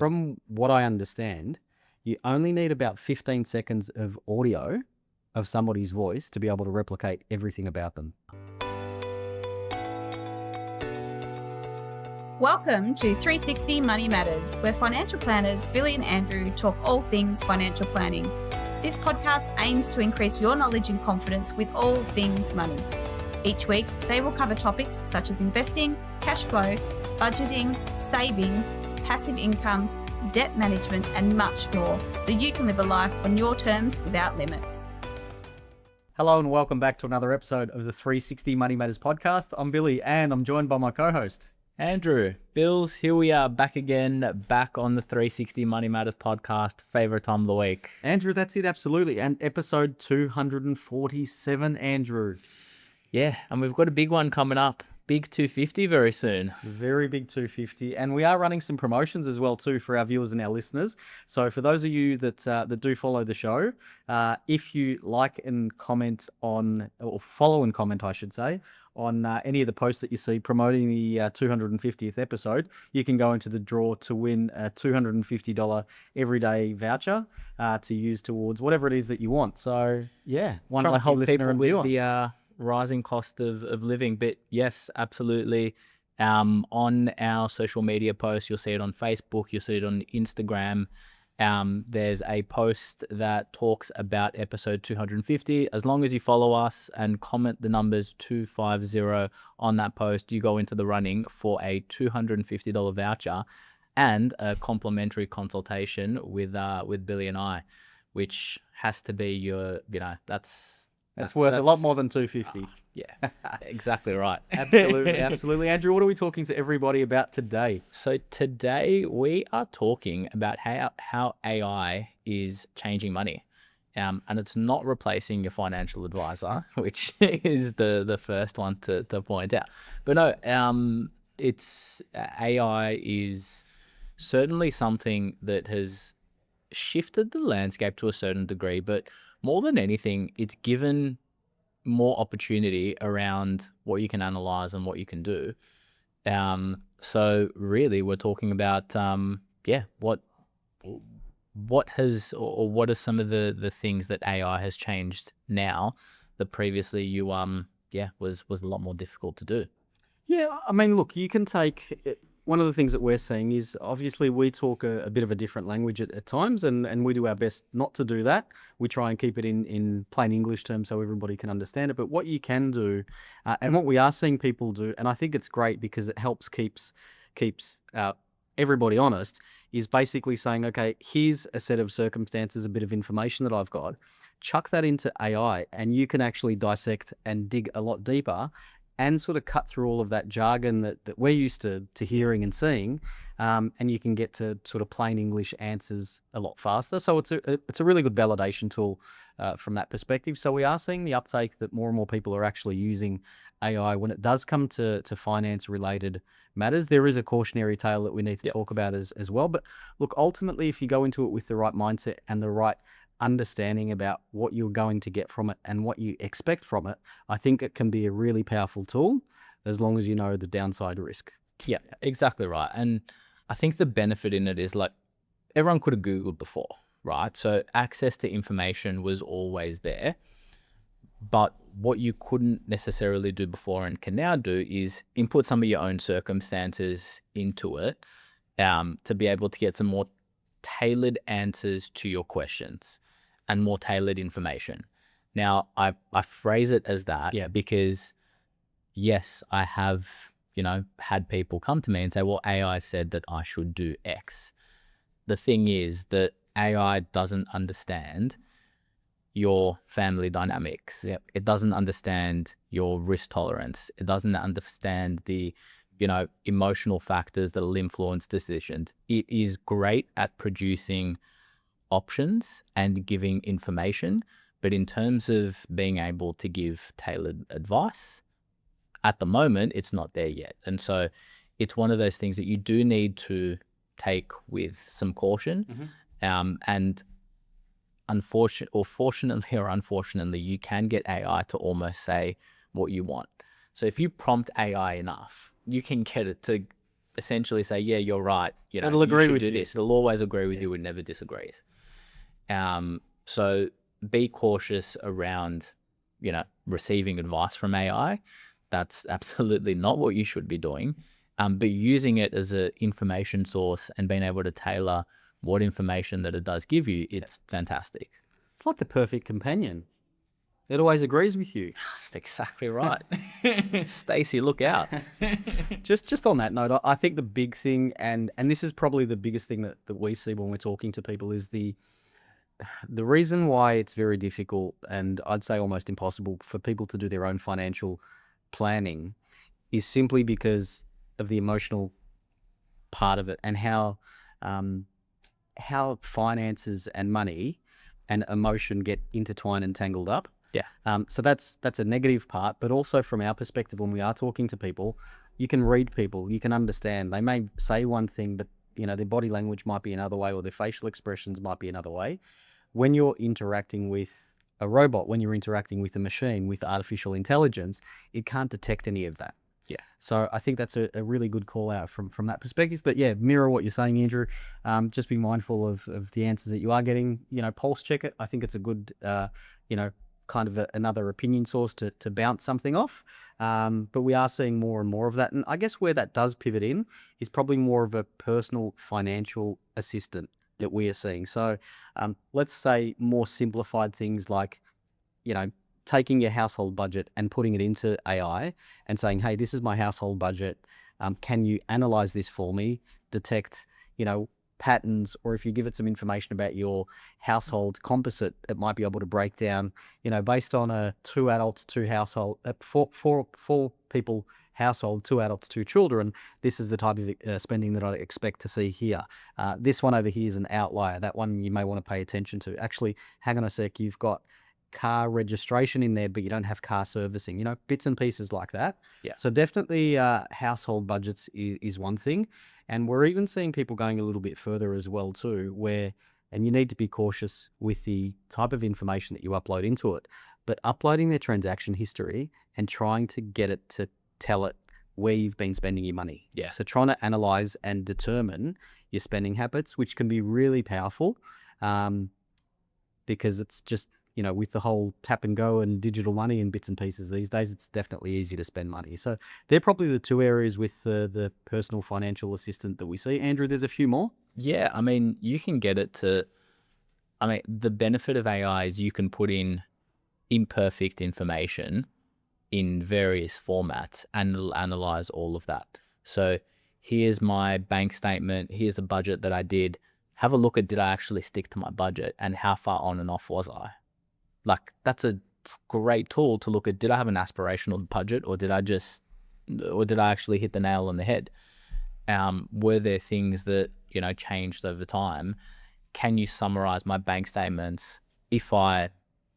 from what I understand, you only need about 15 seconds of audio of somebody's voice to be able to replicate everything about them. Welcome to 360 Money Matters, where financial planners Billy and Andrew talk all things financial planning. This podcast aims to increase your knowledge and confidence with all things money. Each week, they will cover topics such as investing, cash flow, budgeting, saving, passive income, debt management, and much more, so you can live a life on your terms without limits. Hello and welcome back to another episode of the 360 Money Matters podcast. I'm Billy and I'm joined by my co-host, Andrew. Bills, here we are back again, back on the 360 Money Matters podcast, favorite time of the week. Andrew, that's it, absolutely. And episode 247, Andrew. Yeah, and we've got a big one coming up, big 250 very soon. Very big 250. And we are running some promotions as well too for our viewers and our listeners. So for those of you that do follow the show, if you like and comment on, or follow and comment, I should say, on any of the posts that you see promoting the 250th episode, you can go into the draw to win a $250 everyday voucher to use towards whatever it is that you want. So yeah, one Trying to lucky help listener people and with viewer. the rising cost of living. But yes, absolutely. On our social media posts, you'll see it on Facebook, you'll see it on Instagram. There's a post that talks about episode 250. As long as you follow us and comment the numbers 250 on that post, you go into the running for a $250 voucher and a complimentary consultation with Billy and I, which has to be your, That's worth a lot more than 250. Yeah, exactly right. Absolutely, absolutely. Andrew, what are we talking to everybody about today? So today we are talking about how AI is changing money. And it's not replacing your financial advisor, which is the first one to point out. But no, it's AI is certainly something that has shifted the landscape to a certain degree, but more than anything, it's given more opportunity around what you can analyze and what you can do. So really we're talking about, what has, or what are some of the things that AI has changed now that previously you, was a lot more difficult to do. Yeah, I mean, look, you can take... One of the things that we're seeing is obviously we talk a bit of a different language at times, and we do our best not to do that. We try and keep it in plain English terms so everybody can understand it. But what you can do, and what we are seeing people do, and I think it's great because it helps keeps everybody honest, is basically saying, okay, here's a set of circumstances, a bit of information that I've got. Chuck that into AI, and you can actually dissect and dig a lot deeper and sort of cut through all of that jargon that we're used to hearing and seeing, and you can get to sort of plain English answers a lot faster. So it's a really good validation tool from that perspective. So we are seeing the uptake that more and more people are actually using AI when it does come to finance-related matters. There is a cautionary tale that we need to talk about as well. But look, ultimately, if you go into it with the right mindset and the right understanding about what you're going to get from it and what you expect from it, I think it can be a really powerful tool as long as you know the downside risk. Yeah, exactly right. And I think the benefit in it is, like, everyone could have Googled before, right? So access to information was always there. But what you couldn't necessarily do before and can now do is input some of your own circumstances into it, to be able to get some more tailored answers to your questions and more tailored information. Now, I phrase it as that because, yes, I have, had people come to me and say, well, AI said that I should do X. The thing is that AI doesn't understand your family dynamics. It doesn't understand your risk tolerance. It doesn't understand the emotional factors that will influence decisions. It is great at producing options and giving information, but in terms of being able to give tailored advice, at the moment, it's not there yet. And so it's one of those things that you do need to take with some caution. And fortunately or unfortunately, you can get AI to almost say what you want. So if you prompt AI enough, you can get it to essentially say, yeah, you're right. You know, It'll you agree should with do you. this. It'll always agree with you. It never disagrees. So be cautious around, you know, receiving advice from AI. That's absolutely not what you should be doing. But using it as an information source and being able to tailor what information that it does give you, it's fantastic. It's like the perfect companion. It always agrees with you. That's exactly right. Stacey, look out. Just on that note, I think the big thing, and this is probably the biggest thing that we see when we're talking to people, is the reason why it's very difficult, and I'd say almost impossible, for people to do their own financial planning is simply because of the emotional part of it, and how finances and money and emotion get intertwined and tangled up. Yeah. So that's a negative part, but also from our perspective, when we are talking to people, you can read people, you can understand. They may say one thing, but you know, their body language might be another way, or their facial expressions might be another way. When you're interacting with a robot, when you're interacting with a machine, with artificial intelligence, it can't detect any of that. Yeah. So I think that's a really good call out from that perspective. But yeah, mirror what you're saying, Andrew. Just be mindful of the answers that you are getting. You know, pulse check it. I think it's a good, you know, kind of another opinion source to bounce something off. But we are seeing more and more of that. And I guess where that does pivot in is probably more of a personal financial assistant that we are seeing. So let's say more simplified things like, you know, taking your household budget and putting it into AI and saying, hey, this is my household budget. Can you analyze this for me, detect, you know, patterns, or if you give it some information about your household composite, it might be able to break down, you know, based on a 2 adults, 2 household, four people household, 2 adults, 2 children, this is the type of spending that I expect to see here. This one over here is an outlier. That one you may want to pay attention to. Actually, hang on a sec, you've got car registration in there, but you don't have car servicing, you know, bits and pieces like that. Yeah. So definitely household budgets is one thing. And we're even seeing people going a little bit further as well too, where, and you need to be cautious with the type of information that you upload into it, but uploading their transaction history and trying to get it to tell it where you've been spending your money. Yeah. So trying to analyze and determine your spending habits, which can be really powerful, because it's just, you know, with the whole tap and go and digital money and bits and pieces these days, it's definitely easy to spend money. So they're probably the 2 areas with the personal financial assistant that we see. Andrew, there's a few more. Yeah. I mean, you can get it to, I mean, the benefit of AI is you can put in imperfect information in various formats and it'll analyze all of that. So here's my bank statement. Here's a budget that I did. Have a look at, did I actually stick to my budget and how far on and off was I? Like, that's a great tool to look at. Did I have an aspirational budget, or did I actually hit the nail on the head? Were there things that, you know, changed over time? Can you summarize my bank statements? If I,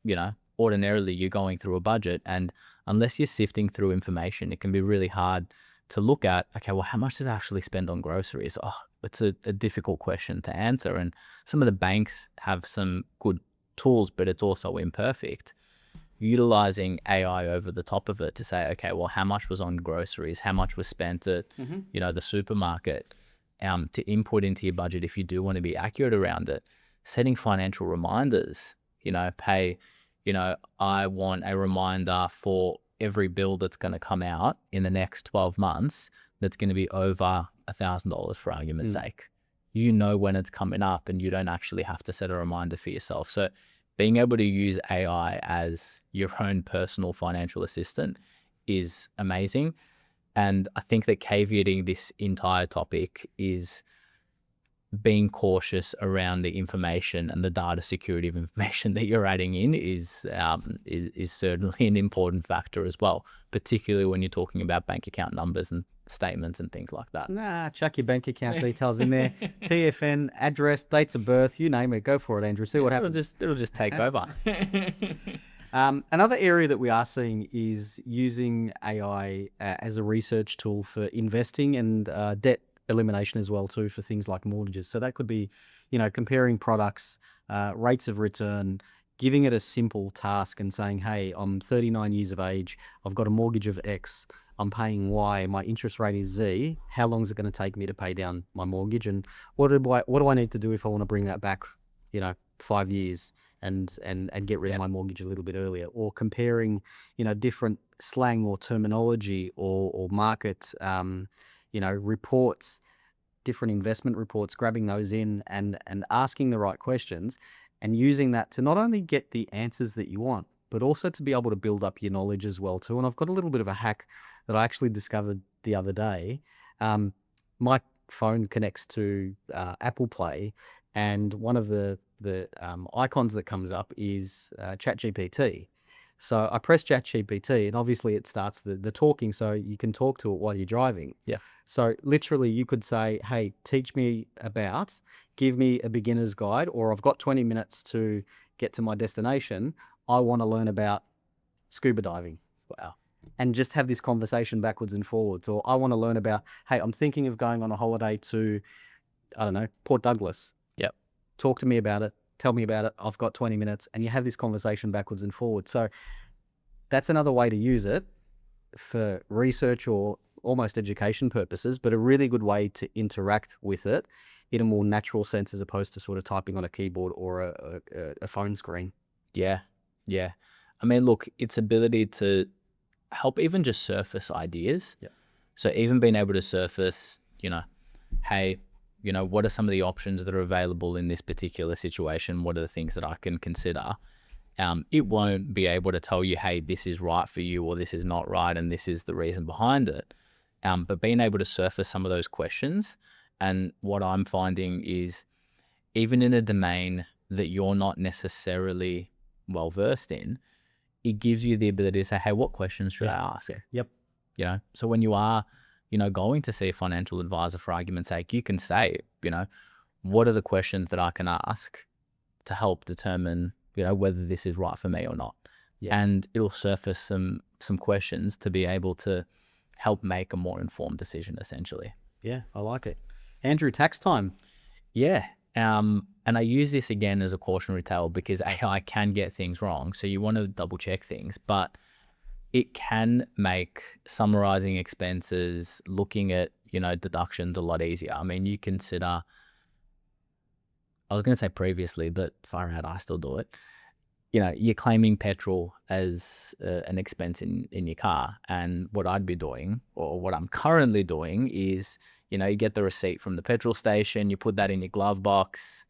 you know, ordinarily you're going through a budget, and unless you're sifting through information, it can be really hard to look at, okay, well, how much did I actually spend on groceries? Oh, it's a difficult question to answer. And some of the banks have some good tools, but it's also imperfect. Utilizing AI over the top of it to say, okay, well, how much was on groceries? How much was spent at, you know, the supermarket? To input into your budget if you do want to be accurate around it. Setting financial reminders, you know, pay, you know, I want a reminder for every bill that's going to come out in the next 12 months that's going to be over $1,000 for argument's sake. You know when it's coming up and you don't actually have to set a reminder for yourself. So being able to use AI as your own personal financial assistant is amazing. And I think that caveating this entire topic is being cautious around the information and the data security of information that you're adding in is certainly an important factor as well, particularly when you're talking about bank account numbers and statements and things like that. Nah, chuck your bank account details in there. TFN, address, dates of birth, you name it. Go for it, Andrew. See what happens. It'll just take over. Another area that we are seeing is using AI as a research tool for investing and debt elimination as well too, for things like mortgages. So that could be, you know, comparing products, rates of return, giving it a simple task and saying, hey, I'm 39 years of age, I've got a mortgage of X, I'm paying Y, my interest rate is Z. How long is it going to take me to pay down my mortgage? And what do I need to do if I want to bring that back, 5 years and get rid of my mortgage a little bit earlier? Or comparing, different slang or terminology or market, reports, different investment reports, grabbing those in and asking the right questions and using that to not only get the answers that you want, but also to be able to build up your knowledge as well too. And I've got a little bit of a hack that I actually discovered the other day. My phone connects to Apple Play, and one of the icons that comes up is ChatGPT. So I press ChatGPT, and obviously it starts the talking, so you can talk to it while you're driving. Yeah. So literally you could say, hey, give me a beginner's guide, or I've got 20 minutes to get to my destination. I want to learn about scuba diving. Wow. And just have this conversation backwards and forwards. Or I want to learn about, hey, I'm thinking of going on a holiday to, I don't know, Port Douglas. Yep. Talk to me about it. Tell me about it. I've got 20 minutes. And you have this conversation backwards and forwards. So that's another way to use it for research or almost education purposes, but a really good way to interact with it in a more natural sense as opposed to sort of typing on a keyboard or a phone screen. Yeah. Yeah. I mean, look, its ability to help even just surface ideas. Yeah. So even being able to surface, hey, what are some of the options that are available in this particular situation? What are the things that I can consider? It won't be able to tell you, hey, this is right for you or this is not right and this is the reason behind it. But being able to surface some of those questions, and what I'm finding is even in a domain that you're not necessarily well versed in, it gives you the ability to say, hey, what questions should I ask? Yep. So when you are, going to see a financial advisor, for argument's sake, you can say, what are the questions that I can ask to help determine, whether this is right for me or not. Yeah. And it'll surface some questions to be able to help make a more informed decision, essentially. Yeah, I like it. Andrew, tax time. Yeah. And I use this again as a cautionary tale because AI can get things wrong. So you want to double check things, but it can make summarizing expenses, looking at, deductions a lot easier. I mean, you consider, I was going to say previously, but far out, I still do it. You're claiming petrol as an expense in your car. And what I'd be doing, or what I'm currently doing is, you get the receipt from the petrol station, you put that in your glove box,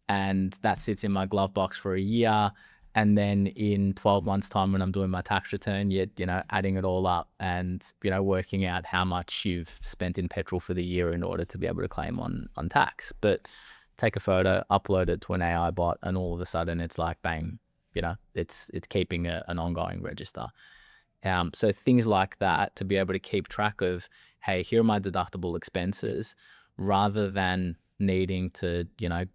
and that sits in my glove box for a year. And then in 12 months time, when I'm doing my tax return, you're, adding it all up and, working out how much you've spent in petrol for the year in order to be able to claim on tax. But take a photo, upload it to an AI bot, and all of a sudden it's like, bang, it's keeping an ongoing register. So things like that, to be able to keep track of, hey, here are my deductible expenses, rather than needing to,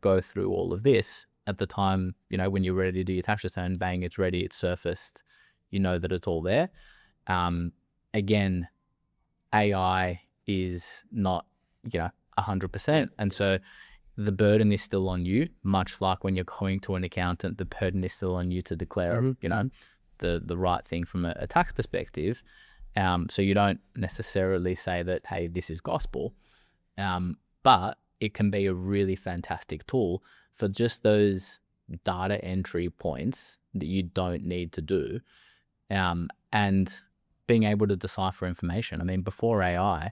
go through all of this at the time, when you're ready to do your tax return, bang, it's ready, it's surfaced, that it's all there. Again, AI is not, 100%. And so the burden is still on you, much like when you're going to an accountant, the burden is still on you to declare, the right thing from a tax perspective. So you don't necessarily say that, hey, this is gospel, but it can be a really fantastic tool for just those data entry points that you don't need to do, and being able to decipher information. I mean, before AI,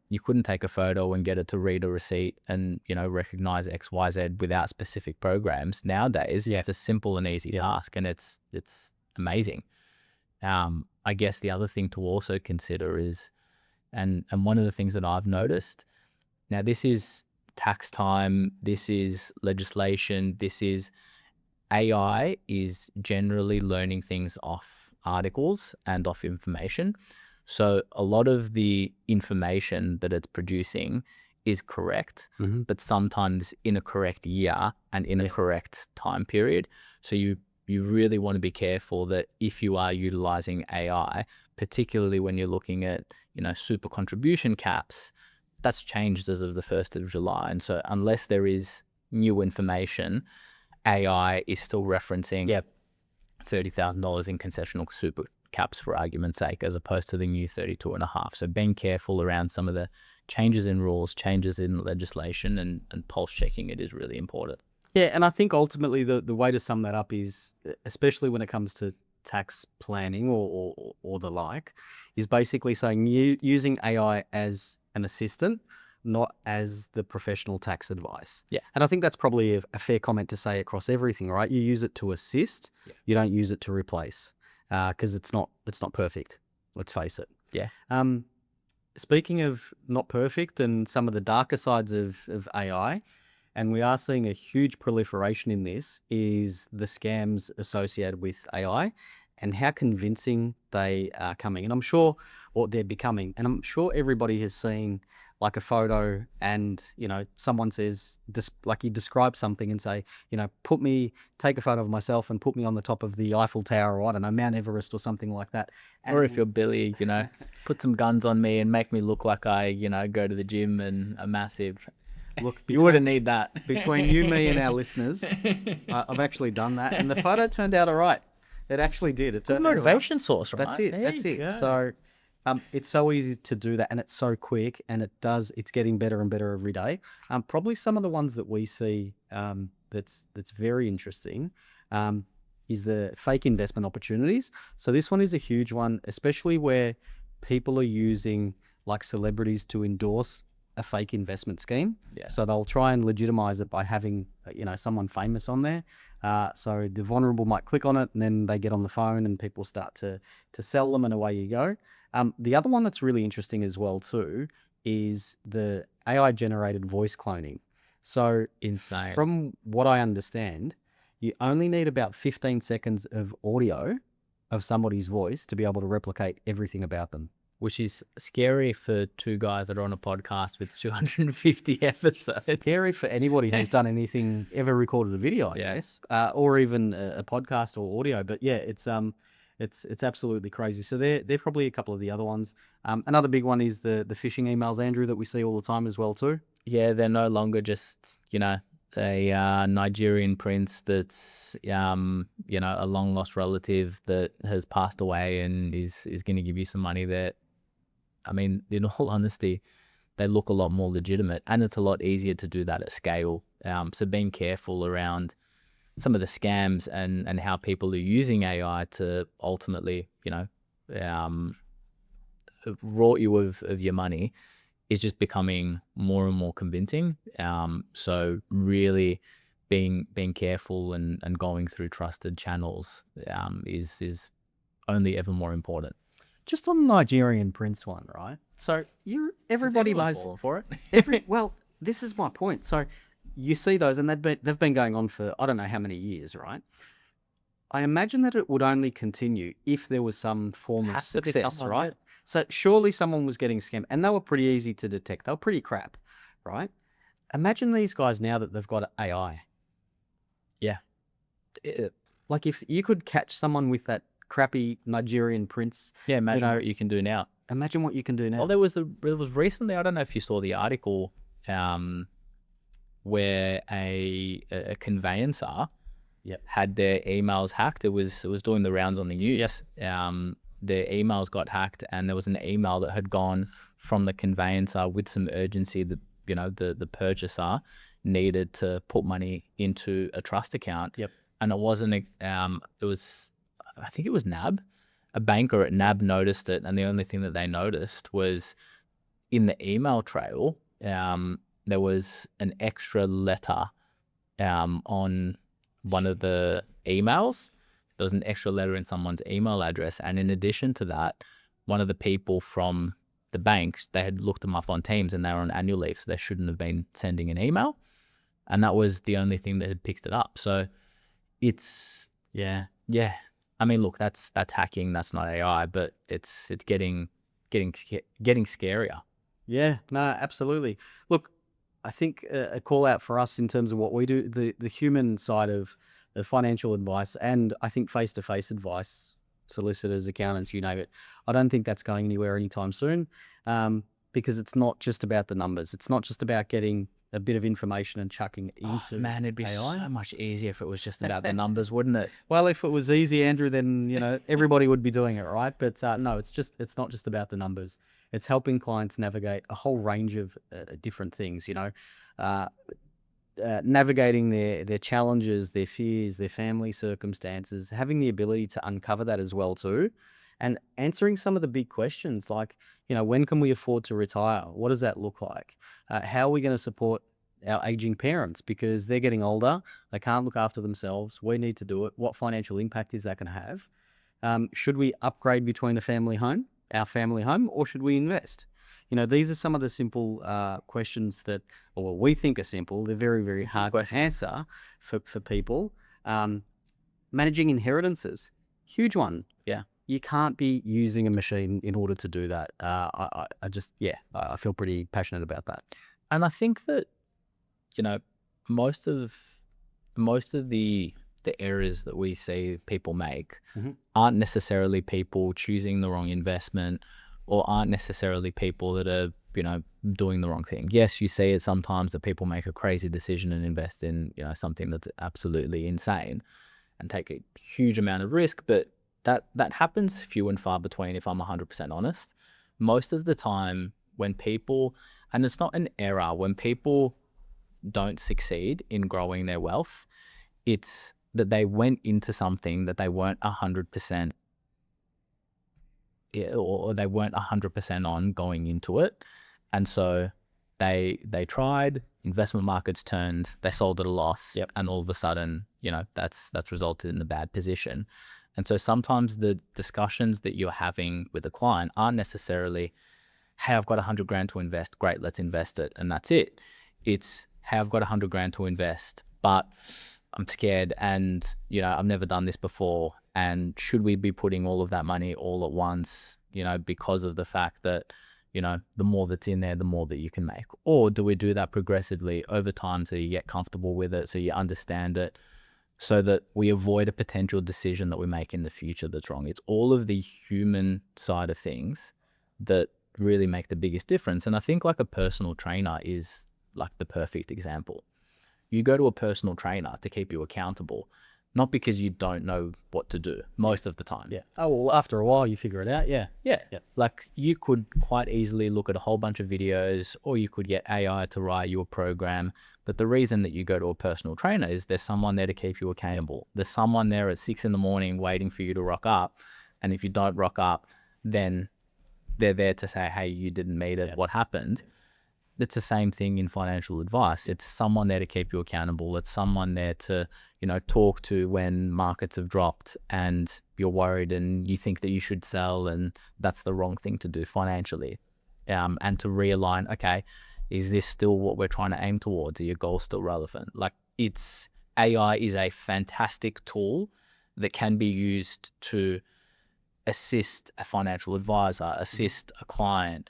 you couldn't take a photo and get it to read a receipt and, recognize X, Y, Z without specific programs. Nowadays, it's a simple and easy task, and it's amazing. I guess the other thing to also consider is, and one of the things that I've noticed, now this is tax time, this is legislation, this is AI is generally learning things off articles and off information. So a lot of the information that it's producing is correct, but sometimes in a correct year and in a correct time period. So you really want to be careful that if you are utilizing AI, particularly when you're looking at, super contribution caps, that's changed as of the 1st of July. And so unless there is new information, AI is still referencing $30,000 in concessional super caps for argument's sake, as opposed to the new 32.5. So being careful around some of the changes in rules, changes in legislation, and pulse checking it is really important. Yeah, and I think ultimately the way to sum that up is, especially when it comes to tax planning or the like, is basically saying using AI as an assistant, not as the professional tax advice. Yeah. And I think that's probably a fair comment to say across everything, right? You use it to assist, you don't use it to replace, because it's not perfect. Let's face it. Yeah. Speaking of not perfect and some of the darker sides of AI, and we are seeing a huge proliferation in this, is the scams associated with AI and how convincing they are coming. And I'm sure, or they're becoming, and I'm sure everybody has seen like a photo and, someone says, like you describe something and say, take a photo of myself and put me on the top of the Eiffel Tower, or I don't know, Mount Everest or something like that. And or if you're Billy, put some guns on me and make me look like I, go to the gym and a massive... Look, you wouldn't need that. Between you, me, and our listeners, I've actually done that, and the photo turned out all right. It actually did. It's a motivation source, right? That's it. That's it. Go. So, it's so easy to do that, and it's so quick, and it's getting better and better every day. Probably some of the ones that we see that's very interesting is the fake investment opportunities. So this one is a huge one, especially where people are using like celebrities to endorse a fake investment scheme. Yeah. So they'll try and legitimize it by having, someone famous on there. So the vulnerable might click on it, and then they get on the phone and people start to sell them, and away you go. The other one that's really interesting as well too is the AI generated voice cloning. So insane. From what I understand, you only need about 15 seconds of audio of somebody's voice to be able to replicate everything about them. Which is scary for two guys that are on a podcast with 250 episodes. Scary for anybody who's done anything, ever recorded a video, I guess, or even a podcast or audio. But yeah, it's absolutely crazy. So they're probably a couple of the other ones. Another big one is the phishing emails, Andrew, that we see all the time as well too. Yeah, they're no longer just a Nigerian prince that's a long lost relative that has passed away and is going to give you some money there. I mean, in all honesty, they look a lot more legitimate, and it's a lot easier to do that at scale. So being careful around some of the scams and how people are using AI to ultimately, rort you of your money is just becoming more and more convincing. So really being careful and going through trusted channels is only ever more important. Just on the Nigerian prince one, right? So everybody knows for it. Well, this is my point. So you see those, and they've been going on for I don't know how many years, right? I imagine that it would only continue if there was some form of success, right? Good. So surely someone was getting scammed, and they were pretty easy to detect. They were pretty crap, right? Imagine these guys now that they've got AI. Yeah. Like if you could catch someone with that crappy Nigerian prince. Yeah, imagine what you can do now. Imagine what you can do now. Well, there was recently, I don't know if you saw the article, where a conveyancer had their emails hacked. It was doing the rounds on the news. Yes. Their emails got hacked, and there was an email that had gone from the conveyancer with some urgency that the purchaser needed to put money into a trust account. Yep. And it wasn't I think it was NAB. A banker at NAB noticed it, and the only thing that they noticed was in the email trail, there was an extra letter on one of the emails. There was an extra letter in someone's email address, and in addition to that, one of the people from the banks, they had looked them up on Teams, and they were on annual leave, so they shouldn't have been sending an email, and that was the only thing that had picked it up. So it's yeah. I mean, look, that's hacking. That's not AI, but it's getting scarier. Yeah, no, absolutely. Look, I think a call out for us in terms of what we do, the human side of financial advice, and I think face-to-face advice, solicitors, accountants, you name it. I don't think that's going anywhere anytime soon, because it's not just about the numbers. It's not just about getting a bit of information and chucking it Oh, into man, it'd be AI. so much easier if it was just about the numbers, wouldn't it? Well, if it was easy, Andrew, then everybody would be doing it, right? But no, it's not just about the numbers. It's helping clients navigate a whole range of different things. Uh, navigating their challenges, their fears, their family circumstances, having the ability to uncover that as well too, and answering some of the big questions like, when can we afford to retire? What does that look like? How are we going to support our aging parents because they're getting older, they can't look after themselves. We need to do it. What financial impact is that going to have? Should we upgrade between our family home, or should we invest? These are some of the simple questions that, or we think are simple. They're very, very hard to answer for people. Managing inheritances, huge one. Yeah. You can't be using a machine in order to do that. I feel pretty passionate about that. And I think that, most of the errors that we see people make aren't necessarily people choosing the wrong investment, or aren't necessarily people that are, doing the wrong thing. Yes, you see it sometimes that people make a crazy decision and invest in, something that's absolutely insane and take a huge amount of risk, but that happens few and far between, if I'm 100% honest. Most of the time when people, and it's not an error, when people don't succeed in growing their wealth, it's that they went into something that they weren't 100%, or they weren't 100% on going into it. And so they tried, investment markets turned, they sold at a loss, and all of a sudden, that's resulted in a bad position. And so sometimes the discussions that you're having with a client aren't necessarily, hey, I've got 100 grand to invest, great, let's invest it, and that's it. It's, hey, I've got 100 grand to invest, but I'm scared, and I've never done this before, and should we be putting all of that money all at once, because of the fact that the more that's in there, the more that you can make? Or do we do that progressively over time so you get comfortable with it, so you understand it, so that we avoid a potential decision that we make in the future that's wrong? It's all of the human side of things that really make the biggest difference. And I think like a personal trainer is like the perfect example. You go to a personal trainer to keep you accountable, not because you don't know what to do most of the time. Yeah. Oh, well, after a while you figure it out. Yeah. Yeah. Like you could quite easily look at a whole bunch of videos, or you could get AI to write you a program. But the reason that you go to a personal trainer is there's someone there to keep you accountable. There's someone there at 6 a.m. waiting for you to rock up. And if you don't rock up, then they're there to say, hey, you didn't meet it. What happened? It's the same thing in financial advice. It's someone there to keep you accountable. It's someone there to, talk to when markets have dropped and you're worried and you think that you should sell and that's the wrong thing to do financially. And to realign, okay, is this still what we're trying to aim towards? Are your goals still relevant? Like AI is a fantastic tool that can be used to assist a financial advisor, assist a client,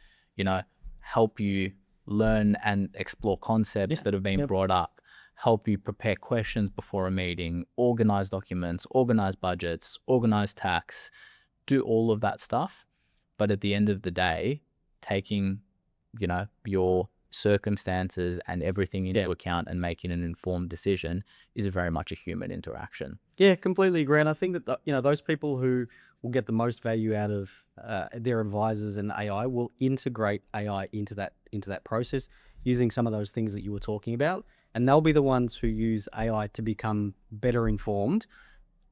help you learn and explore concepts that have been brought up, help you prepare questions before a meeting, organize documents, organize budgets, organize tax, do all of that stuff. But at the end of the day, taking, your circumstances and everything into account and making an informed decision is very much a human interaction. Yeah, completely agree. And I think that, those people who will get the most value out of their advisors and AI will integrate AI into that process using some of those things that you were talking about. And they'll be the ones who use AI to become better informed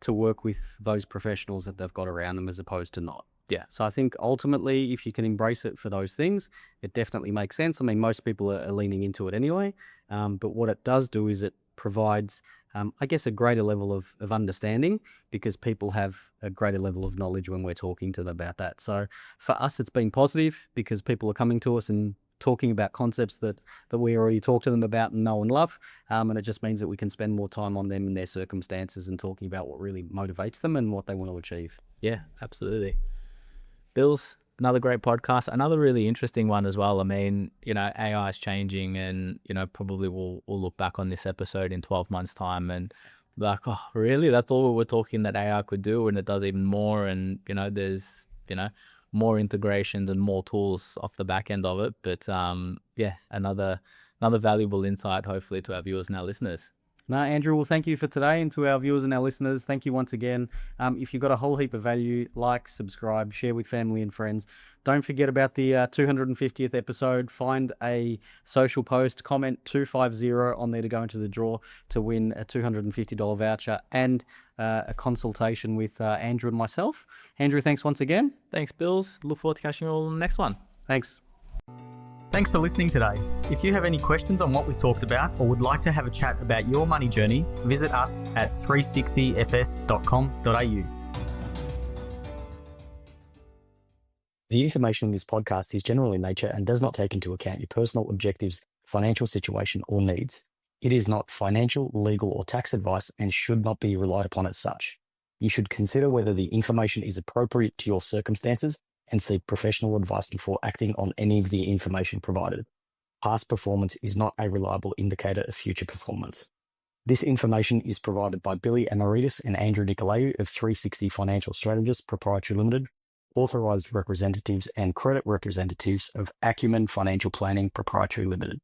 to work with those professionals that they've got around them as opposed to not. Yeah. So I think ultimately, if you can embrace it for those things, it definitely makes sense. I mean, most people are leaning into it anyway. But what it does do is it provides, I guess, a greater level of understanding because people have a greater level of knowledge when we're talking to them about that. So for us, it's been positive because people are coming to us and talking about concepts that we already talked to them about and know and love. And it just means that we can spend more time on them and their circumstances and talking about what really motivates them and what they want to achieve. Yeah, absolutely. Bills, another great podcast, another really interesting one as well. I mean, AI is changing and, probably we'll look back on this episode in 12 months time and like, oh, really? That's all we were talking that AI could do, and it does even more. And, there's, more integrations and more tools off the back end of it. But, another another valuable insight, hopefully, to our viewers and our listeners. No, Andrew, well, thank you for today, and to our viewers and our listeners, thank you once again. If you've got a whole heap of value, like, subscribe, share with family and friends. Don't forget about the 250th episode. Find a social post, comment 250 on there to go into the draw to win a $250 voucher and a consultation with Andrew and myself. Andrew, thanks once again. Thanks, Bills. Look forward to catching you all on the next one. Thanks. Thanks for listening today. If you have any questions on what we talked about or would like to have a chat about your money journey, visit us at 360fs.com.au. The information in this podcast is general in nature and does not take into account your personal objectives, financial situation, or needs. It is not financial, legal, or tax advice and should not be relied upon as such. You should consider whether the information is appropriate to your circumstances and seek professional advice before acting on any of the information provided. Past performance is not a reliable indicator of future performance. This information is provided by Billy Amiridis and Andrew Nicolaou of 360 Financial Strategists Proprietary Limited, authorised representatives and credit representatives of Acumen Financial Planning Proprietary Limited.